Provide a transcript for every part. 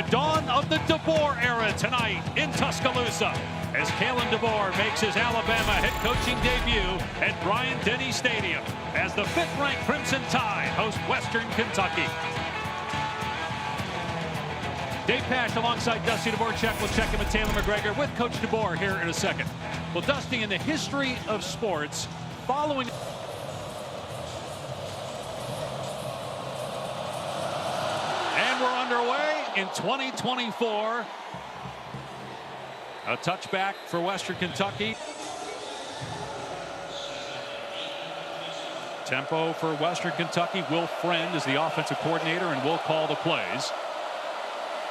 The dawn of the DeBoer era tonight in Tuscaloosa as Kalen DeBoer makes his Alabama head coaching debut at Bryant-Denny Stadium as the 5th-ranked Crimson Tide host Western Kentucky. Dave Pasch alongside Dusty Dvorak. We'll check in with Taylor McGregor with Coach DeBoer here in a second. Well, Dusty, in the history of sports, following... And we're underway in 2024. A touchback for Western Kentucky. Tempo for Western Kentucky. Will Friend is the offensive coordinator and will call the plays.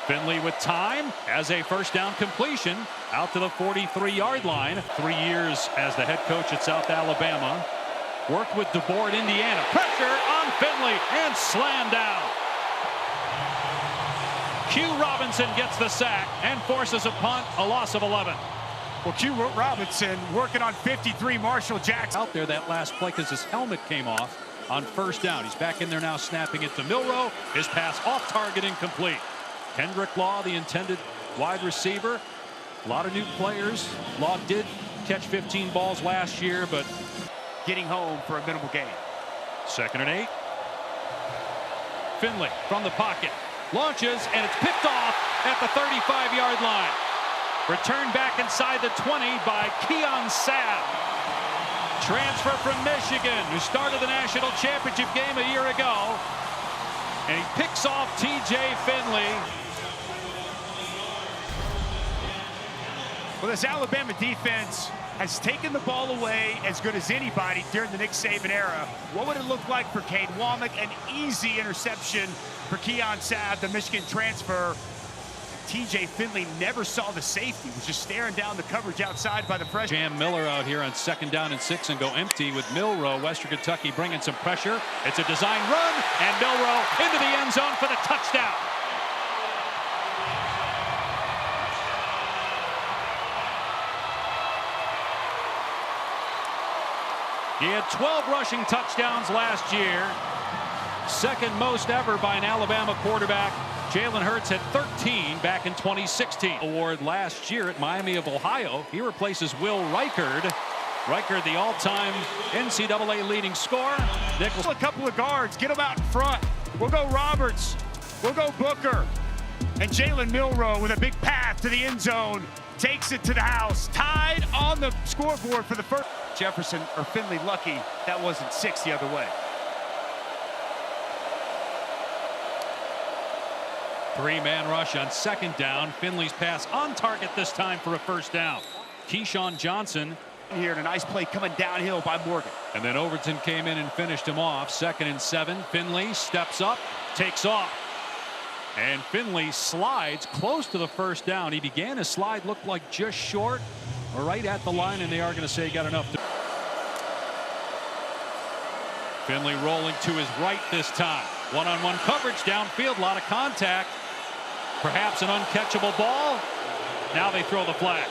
Finley with time as a first down completion out to the 43-yard line. 3 years as the head coach at South Alabama. Worked with DeBoer at Indiana. Pressure on Finley and slammed down. Q Robinson gets the sack and forces a punt, a loss of 11. Well, Q Robinson working on 53. Marshall Jackson out there that last play because his helmet came off on first down. He's back in there now, snapping it to Milroe. His pass off target, incomplete. Kendrick Law, the intended wide receiver. A lot of new players. Law did catch 15 balls last year, but getting home for a minimal gain. 2nd and 8. Finley from the pocket. Launches, and it's picked off at the 35-yard line. Returned back inside the 20 by Keon Sabb. Transfer from Michigan, who started the national championship game a year ago. And he picks off T.J. Finley. Well, this Alabama defense has taken the ball away as good as anybody during the Nick Saban era. What would it look like for Cade Womack? An easy interception for Keon Sabb, the Michigan transfer. T.J. Finley never saw the safety. Was just staring down the coverage outside by the freshman. Jam Miller out here on 2nd down and 6 and go empty with Milroe. Western Kentucky bringing some pressure. It's a design run, and Milroe into the end zone for the touchdown. He had 12 rushing touchdowns last year. 2nd most ever by an Alabama quarterback. Jalen Hurts had 13 back in 2016. Award last year at Miami of Ohio. He replaces Will Reichard. Reichard, the all-time NCAA leading scorer. Nichols. A couple of guards. Get them out in front. We'll go Roberts. We'll go Booker. And Jalen Milroe with a big path to the end zone. Takes it to the house. Tied on the scoreboard for the first. Jefferson or Finley lucky that wasn't 6 the other way. 3-man rush on 2nd down. Finley's pass on target this time for a first down. Keyshawn Johnson. Here, and a nice play coming downhill by Morgan. And then Overton came in and finished him off. 2nd and 7. Finley steps up, takes off. And Finley slides close to the first down. He began his slide, looked like just short or right at the line, and they are going to say he got enough to. Finley rolling to his right this time. One-on-one coverage downfield, a lot of contact. Perhaps an uncatchable ball. Now they throw the flag.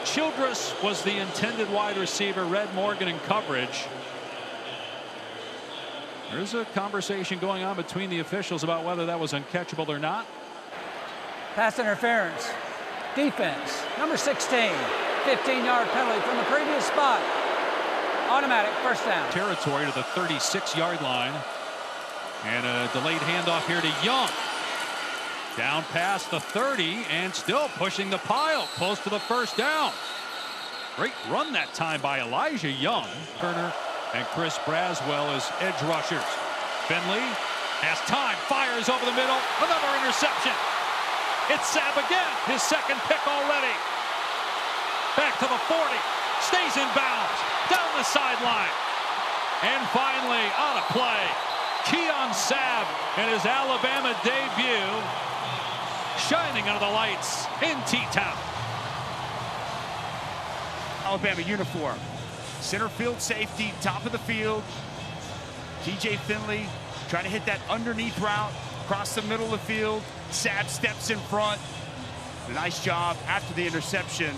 Childress was the intended wide receiver. Red Morgan in coverage. There's a conversation going on between the officials about whether that was uncatchable or not. Pass interference. Defense, number 16. 15-yard penalty from the previous spot. Automatic first down. Territory to the 36-yard line. And a delayed handoff here to Young. Down past the 30 and still pushing the pile close to the first down. Great run that time by Elijah Young. Turner and Chris Braswell as edge rushers. Finley has time, fires over the middle. Another interception. It's Sabb again, his 2nd pick already. Back to the 40, stays in bounds, down the sideline. And finally, on a play, Keon Sabb in his Alabama debut, shining under the lights in T-Town. Alabama uniform. Center field safety, top of the field. T.J. Finley trying to hit that underneath route, across the middle of the field. Sabb steps in front. A nice job after the interception,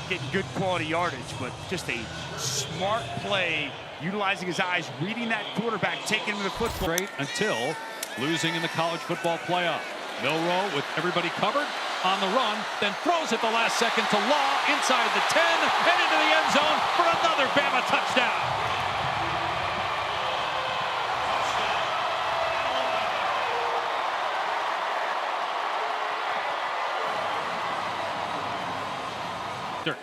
getting good quality yardage, but just a smart play, utilizing his eyes, reading that quarterback, taking him to the football. Great until losing in the college football playoff. Milroe with everybody covered on the run, then throws at the last second to Law inside the 10 and into the end zone for another Bama touchdown. Dirk.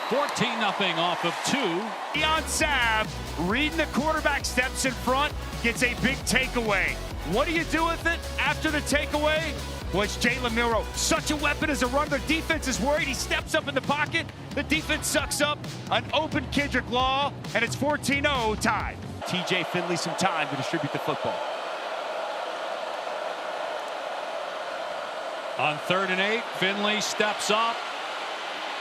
14-0 off of 2. Deion Sabb reading the quarterback steps in front, gets a big takeaway. What do you do with it after the takeaway? Well, it's Jalen Milroe. Such a weapon as a runner. The defense is worried. He steps up in the pocket. The defense sucks up an open Kendrick Law, and it's 14-0 tied. TJ Finley some time to distribute the football. On 3rd and 8, Finley steps up,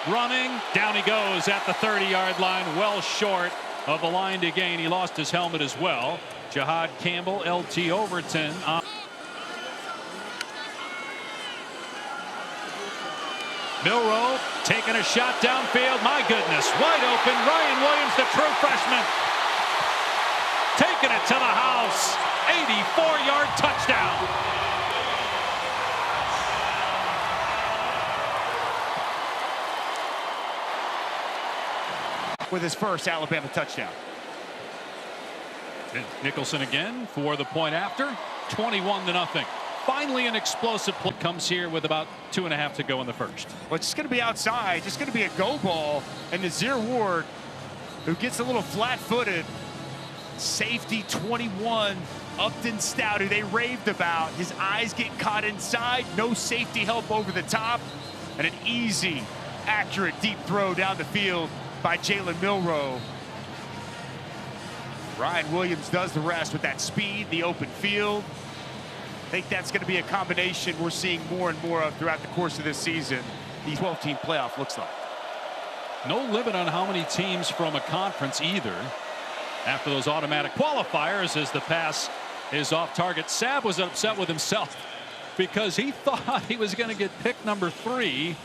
running, down he goes at the 30-yard line, well short of the line to gain. He lost his helmet as well. Jahad Campbell, LT Overton. Milroe taking a shot downfield. My goodness, wide open. Ryan Williams, the true freshman, taking it to the house. 84-yard touchdown. With his first Alabama touchdown. And Nicholson again for the point after. 21-0. Finally an explosive play comes here with about 2.5 to go in the first. Well, it's just going to be outside. Just going to be a go ball. And Nazir Ward, who gets a little flat-footed. Safety 21, Upton Stout, who they raved about. His eyes get caught inside. No safety help over the top. And an easy, accurate, deep throw down the field by Jalen Milroe. Ryan Williams does the rest with that speed, the open field. I think that's going to be a combination we're seeing more and more of throughout the course of this season. The 12-team playoff looks like. No limit on how many teams from a conference either. After those automatic qualifiers, as the pass is off target, Sabb was upset with himself because he thought he was going to get pick number 3,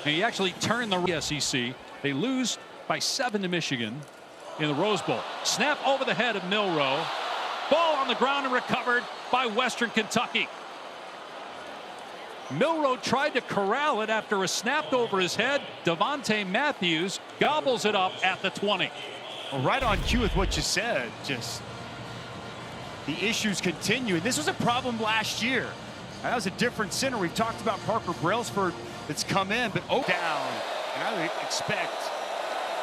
and he actually turned the SEC. They lose by 7 to Michigan in the Rose Bowl. Snap over the head of Milroe. Ball on the ground and recovered by Western Kentucky. Milroe tried to corral it after a snap over his head. Devontae Matthews gobbles it up at the 20. Well, right on cue with what you said. Just the issues continue. And this was a problem last year. That was a different center. We've talked about Parker Brailsford that's come in, but down. And I would expect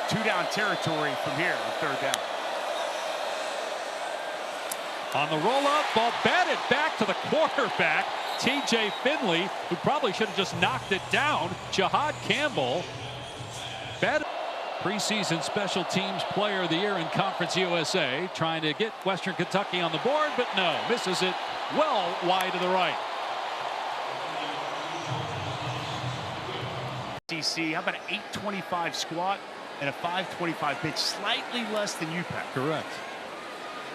2-down territory from here on 3rd down. On the roll-up, ball batted back to the quarterback, TJ Finley, who probably should have just knocked it down. Jahad Campbell, batted. Preseason Special Teams Player of the Year in Conference USA, trying to get Western Kentucky on the board, but no, misses it well wide to the right. How about an 825 squat and a 525 pitch, slightly less than UPenn. Correct.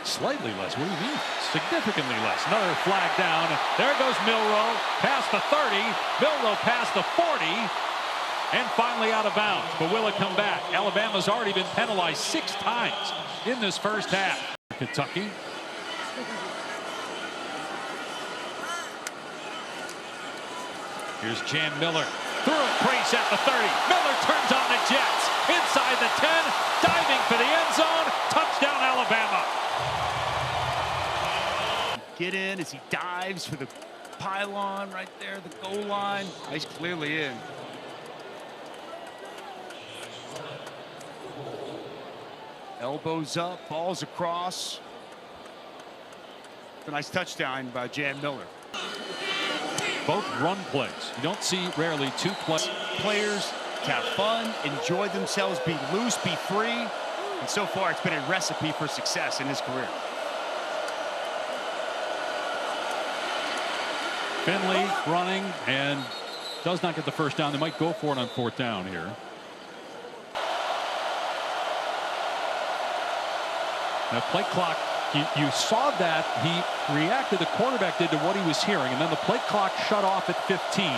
Slightly less. What do you mean? Significantly less. Another flag down. There goes Milroe past the 30. Milroe past the 40. And finally out of bounds. But will it come back? Alabama's already been penalized 6 times in this first half. Kentucky. Here's Jan Miller. Through a crease at the 30. Miller turns on the Jets. Inside the 10. Diving for the end zone. Touchdown, Alabama. Get in as he dives for the pylon right there, the goal line. He's clearly in. Elbows up, balls across. A nice touchdown by Jan Miller. Both run plays. You don't see rarely 2 players to have fun, enjoy themselves, be loose, be free. And so far, it's been a recipe for success in his career. Finley running and does not get the first down. They might go for it on 4th down here. Now play clock, you saw that he reacted, the quarterback did, to what he was hearing, and then the play clock shut off at 15.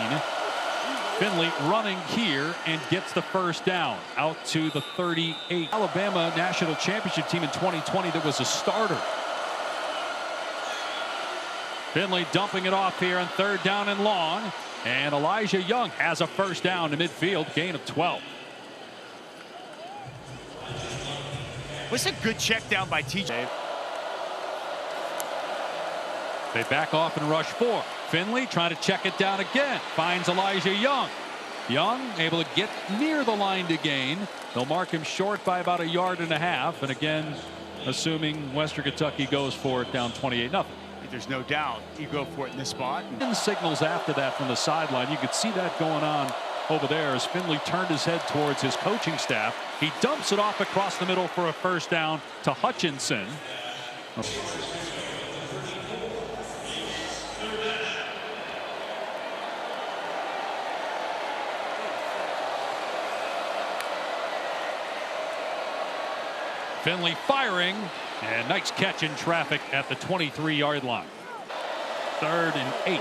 Finley running here and gets the first down out to the 38. Alabama national championship team in 2020 that was a starter. Finley dumping it off here on 3rd down and long. And Elijah Young has a first down to midfield, gain of 12. Was a good check down by TJ. They back off and rush 4. Finley trying to check it down again. Finds Elijah Young. Young able to get near the line to gain. They'll mark him short by about 1.5 yards. And again, assuming Western Kentucky goes for it down 28-0. There's no doubt you go for it in this spot. And signals after that from the sideline. You could see that going on over there as Finley turned his head towards his coaching staff. He dumps it off across the middle for a first down to Hutchinson. Finley firing, and nice catch in traffic at the 23-yard line. 3rd and 8.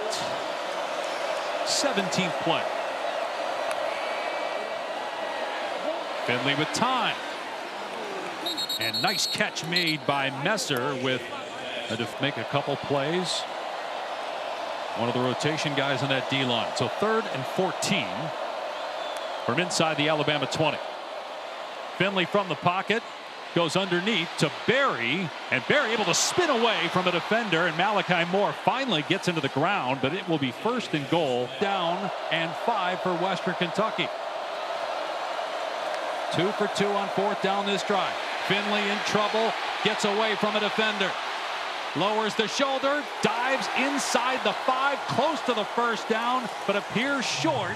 17th play. Finley with time. And nice catch made by Messer with to make a couple plays. One of the rotation guys on that D-line. So 3rd and 14 from inside the Alabama 20. Finley from the pocket. Goes underneath to Berry, and Berry able to spin away from a defender, and Malachi Moore finally gets into the ground, but it will be 1st and goal, down and 5 for Western Kentucky. 2 for 2 on 4th down this drive. Finley in trouble, gets away from a defender. Lowers the shoulder, dives inside the 5, close to the first down, but appears short.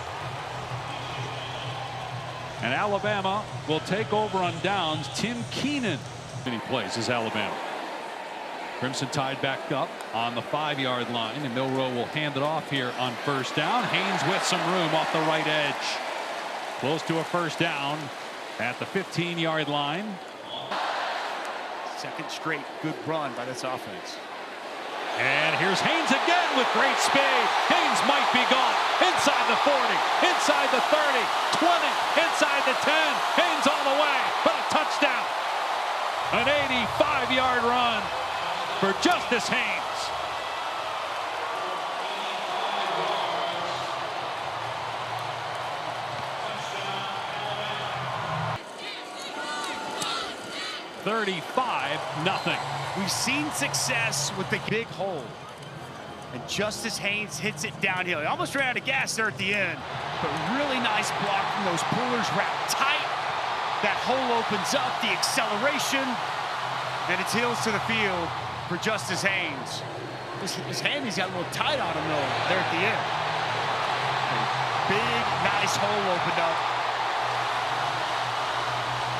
And Alabama will take over on downs. Tim Keenan. Many plays is Alabama. Crimson Tide back up on the 5-yard line, and Milroe will hand it off here on first down. Haynes with some room off the right edge. Close to a first down at the 15-yard line. 2nd straight good run by this offense. And here's Haynes again with great speed. Haynes might be gone. Inside the 40, inside the 30, 20, inside the 10. Haynes all the way, but a touchdown. An 85-yard run for Justice Haynes. $35-0. We've seen success with the big hole. And Justice Haynes hits it downhill. He almost ran out of gas there at the end, but really nice block from those pullers wrapped tight. That hole opens up, the acceleration, and it's heels to the field for Justice Haynes. His hand, he's got a little tight on him though there at the end. A big, nice hole opened up.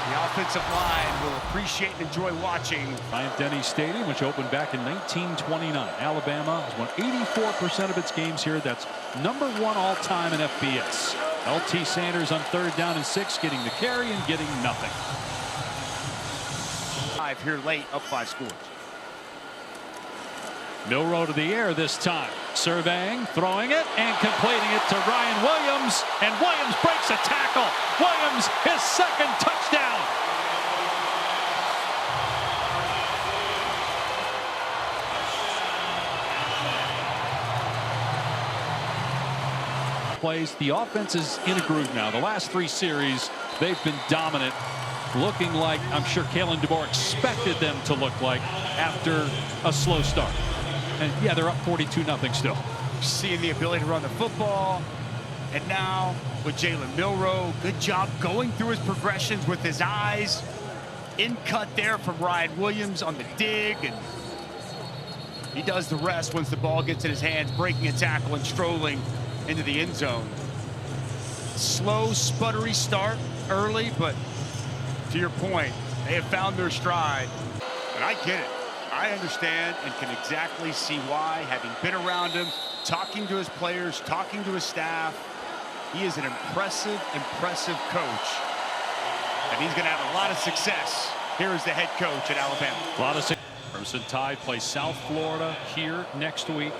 The offensive line will appreciate and enjoy watching. Bryant-Denny Stadium, which opened back in 1929. Alabama has won 84% of its games here. That's #1 all-time in FBS. LT Sanders on 3rd down and 6, getting the carry and getting nothing. 5 here late, up 5 scores. Milroe to the air this time. Surveying, throwing it, and completing it to Ryan Williams. And Williams breaks a tackle. Williams, his 2nd touchdown. Plays. The offense is in a groove now. The last 3 series, they've been dominant, looking like I'm sure Kalen DeBoer expected them to look like after a slow start. And yeah, they're up 42-0 still. Seeing the ability to run the football. And now with Jalen Milroe, good job going through his progressions with his eyes. In cut there from Ryan Williams on the dig. And he does the rest once the ball gets in his hands, breaking a tackle and strolling into the end zone. Slow, sputtery start early, but to your point, they have found their stride. And I get it. I understand and can exactly see why, having been around him, talking to his players, talking to his staff. He is an impressive coach. And he's going to have a lot of success here as the head coach at Alabama. A lot of success. Crimson Tide plays South Florida here next week.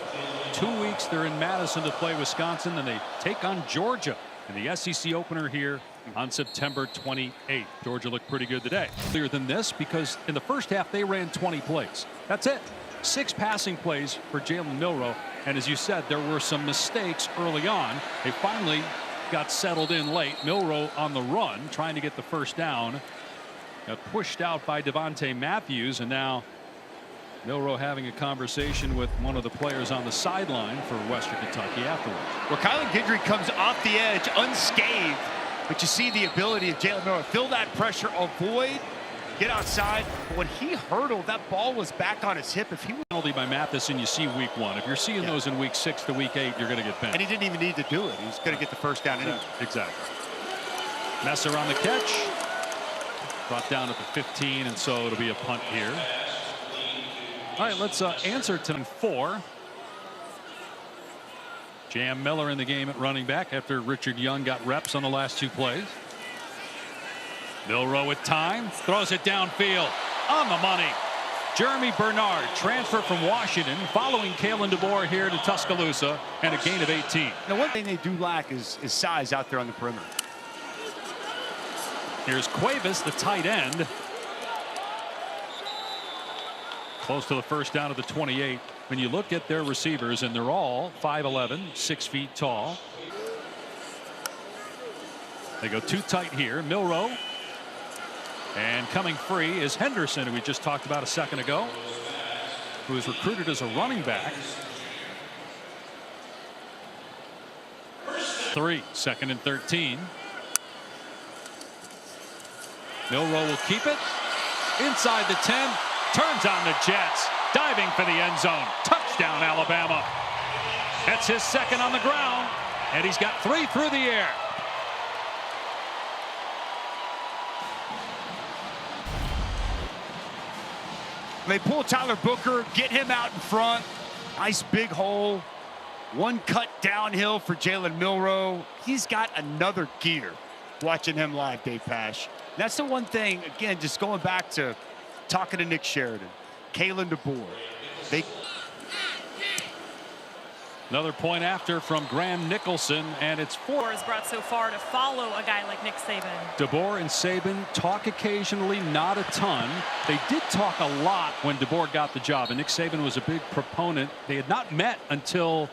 2 weeks they're in Madison to play Wisconsin, and they take on Georgia And the SEC opener here on September 28th. Georgia looked pretty good today. Clearer than this because in the first half they ran 20 plays. That's it. 6 passing plays for Jalen Milroe. And as you said, there were some mistakes early on. They finally got settled in late. Milroe on the run, trying to get the first down. Got pushed out by Devontae Matthews, and now Milroe having a conversation with one of the players on the sideline for Western Kentucky afterwards. Well, Kylan Guidry comes off the edge unscathed, but you see the ability of Jalen Milroe. Feel that pressure, avoid, get outside. But when he hurdled, that ball was back on his hip. If he Penalty by Matheson, you see week 1. If you're seeing those in week 6 to week 8, you're going to get benched. And he didn't even need to do it. He's going to get the first down anyway. Exactly. Messer on the catch. Brought down at the 15, and so it'll be a punt here. All right, let's answer to 4. Jam Miller in the game at running back after Richard Young got reps on the last 2 plays. Milroe with time, throws it downfield on the money. Jeremy Bernard, transfer from Washington, following Kalen DeBoer here to Tuscaloosa, and a gain of 18. Now, one thing they do lack is size out there on the perimeter. Here's Cuevas, the tight end. Close to the first down of the 28. When you look at their receivers, and they're all 5'11", 6 feet tall. They go too tight here. Milroe. And coming free is Henderson, who we just talked about a second ago, who was recruited as a running back. 3, 2nd and 13. Milroe will keep it inside the 10, turns on the Jets, diving for the end zone. Touchdown, Alabama. That's his 2nd on the ground, and he's got 3 through the air. They pull Tyler Booker, get him out in front. Nice big hole. 1 cut downhill for Jalen Milroe. He's got another gear watching him live, Dave Pasch. That's the one thing, again, just going back to talking to Nick Sheridan, Kalen DeBoer. Another point after from Graham Nicholson, and it's 4. Has brought so far to follow a guy like Nick Saban. DeBoer and Saban talk occasionally, not a ton. They did talk a lot when DeBoer got the job, and Nick Saban was a big proponent. They had not met until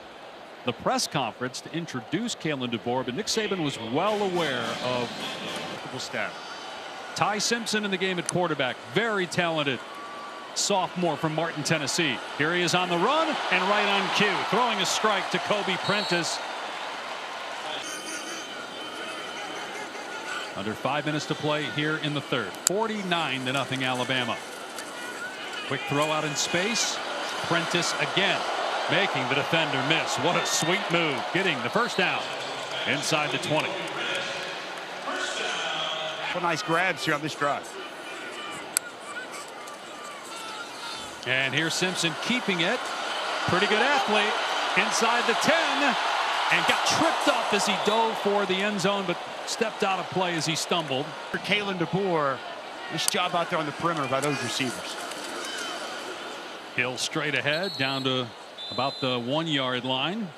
the press conference to introduce Kalen DeBoer, but Nick Saban was well aware of the staff. Ty Simpson in the game at quarterback, very talented sophomore from Martin, Tennessee. Here he is on the run and right on cue, throwing a strike to Kobe Prentice. Under 5 minutes to play here in the 3rd. 49-0 Alabama. Quick throw out in space. Prentice again, making the defender miss. What a sweet move, getting the first down inside the 20. What nice grabs here on this drive. And here's Simpson keeping it. Pretty good athlete inside the 10, and got tripped up as he dove for the end zone, but stepped out of play as he stumbled. For Kalen DeBoer, nice job out there on the perimeter by those receivers. Hill straight ahead down to about the 1-yard line.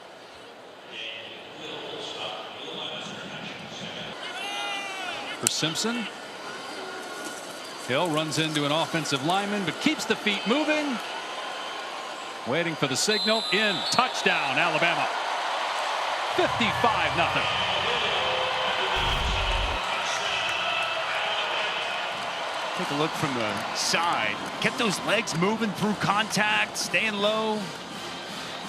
For Simpson. Hill runs into an offensive lineman, but keeps the feet moving. Waiting for the signal. In. Touchdown, Alabama. 55-0. Take a look from the side. Kept those legs moving through contact, staying low.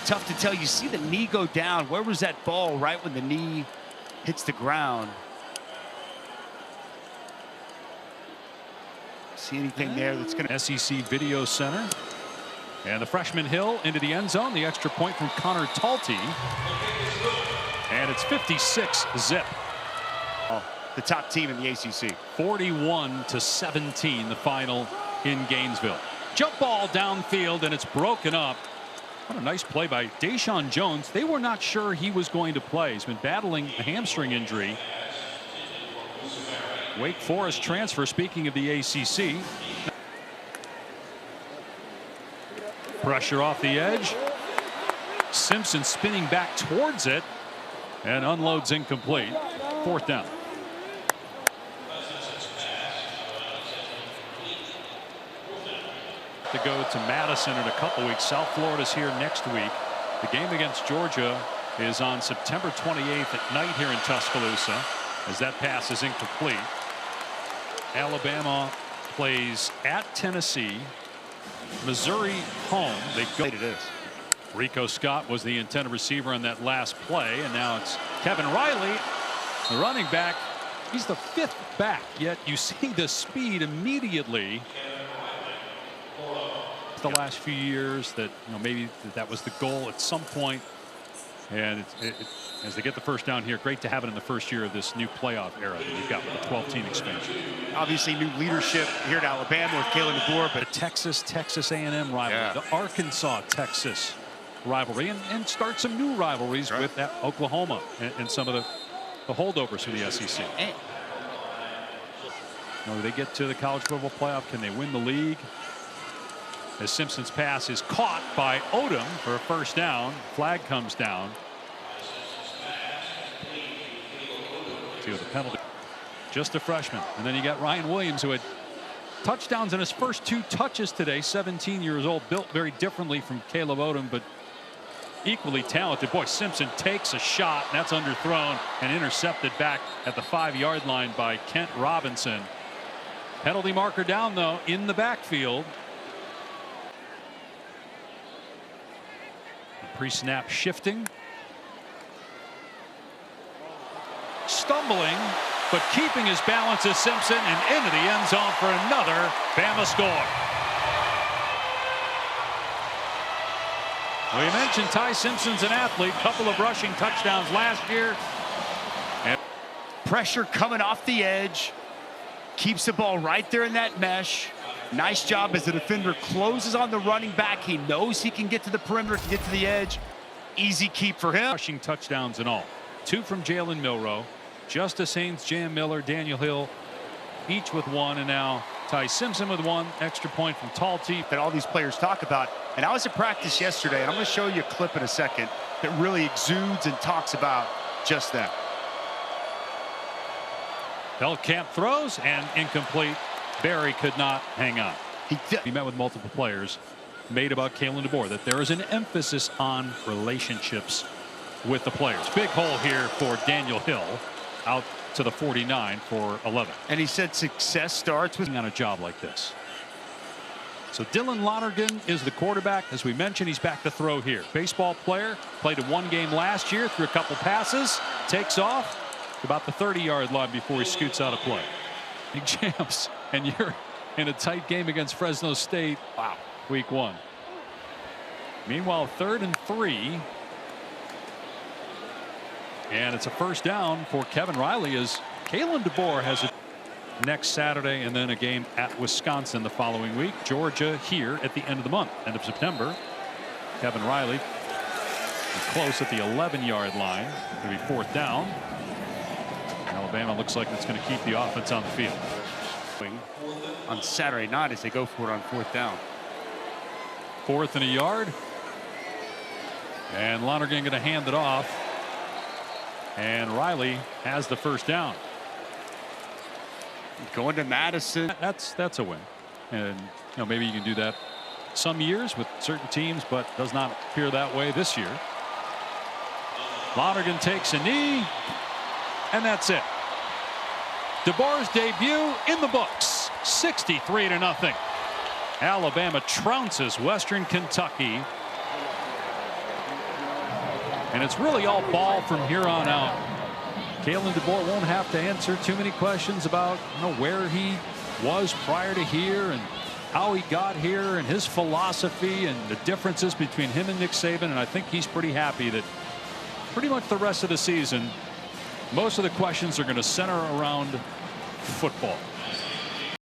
Tough to tell. You see the knee go down. Where was that ball right when the knee hits the ground? See anything there that's going to... SEC Video Center. And the freshman Hill into the end zone. The extra point from Connor Talty. And it's 56-0. The top team in the ACC. 41-17 the final in Gainesville. Jump ball downfield, and it's broken up. What a nice play by Deshaun Jones. They were not sure he was going to play. He's been battling a hamstring injury. Wake Forest transfer, speaking of the ACC. Pressure off the edge. Simpson spinning back towards it and unloads incomplete. 4th down. To go to Madison in a couple weeks. South Florida's here next week. The game against Georgia is on September 28th at night here in Tuscaloosa, as that pass is incomplete. Alabama plays at Tennessee. Missouri home. They go. It is. Rico Scott was the intended receiver on that last play, and now it's Kevin Riley, the running back. He's the 5th back, yet you see the speed immediately. The last few years that maybe that was the goal at some point, and as they get the first down here, great to have it in the first year of this new playoff era that you've got with the 12-team expansion. Obviously new leadership here at Alabama with Kalen DeBoer, but the Texas A&M rivalry, the Arkansas-Texas rivalry, and start some new rivalries with that Oklahoma and some of the holdovers from the SEC. They get to the college football playoff. Can they win the league? As Simpson's pass is caught by Odom for a first down. Flag comes down. See what the penalty. Just a freshman. And then you got Ryan Williams, who had touchdowns in his first 2 touches today. 17 years old, built very differently from Caleb Odom, but equally talented. Boy, Simpson takes a shot, and that's underthrown and intercepted back at the 5-yard line by Kent Robinson. Penalty marker down, though, in the backfield. Pre-snap shifting. Stumbling, but keeping his balance is Simpson, and into the end zone for another Bama score. Well, you mentioned Ty Simpson's an athlete. Couple of rushing touchdowns last year. And pressure coming off the edge. Keeps the ball right there in that mesh. Nice job as the defender closes on the running back. He knows he can get to the perimeter, to get to the edge. Easy keep for him. Rushing touchdowns and all. 2 from Jalen Milroe, Justice Haynes, Jam Miller, Daniel Hill, each with 1, and now Ty Simpson with 1. Extra point from Talty. That all these players talk about. And I was at practice yesterday, and I'm going to show you a clip in a second that really exudes and talks about just that. Feldkamp throws and incomplete. Barry could not hang on. He met with multiple players, made about Kalen DeBoer that there is an emphasis on relationships with the players. Big hole here for Daniel Hill, out to the 49 for 11. And he said success starts with on a job like this. So Dylan Lonergan is the quarterback. As we mentioned, he's back to throw here. Baseball player, played in 1 game last year, threw a couple passes, takes off about the 30-yard line before he scoots out of play. Big jams, and you're in a tight game against Fresno State. Wow, week 1. Meanwhile, 3rd and 3. And it's a first down for Kevin Riley as Kalen DeBoer has a next Saturday and then a game at Wisconsin the following week. Georgia here at the end of the month, end of September. Kevin Riley close at the 11-yard line. It'll be 4th down. Alabama looks like it's going to keep the offense on the field. On Saturday night as they go for it on 4th down. 4th and a yard. And Lonergan going to hand it off. And Riley has the first down. Going to Madison. That's a win. And maybe you can do that some years with certain teams, but does not appear that way this year. Lonergan takes a knee. And that's it. DeBoer's debut in the books. 63-0. Alabama trounces Western Kentucky. And it's really all ball from here on out. Kalen DeBoer won't have to answer too many questions about where he was prior to here and how he got here and his philosophy and the differences between him and Nick Saban. And I think he's pretty happy that pretty much the rest of the season, most of the questions are going to center around football.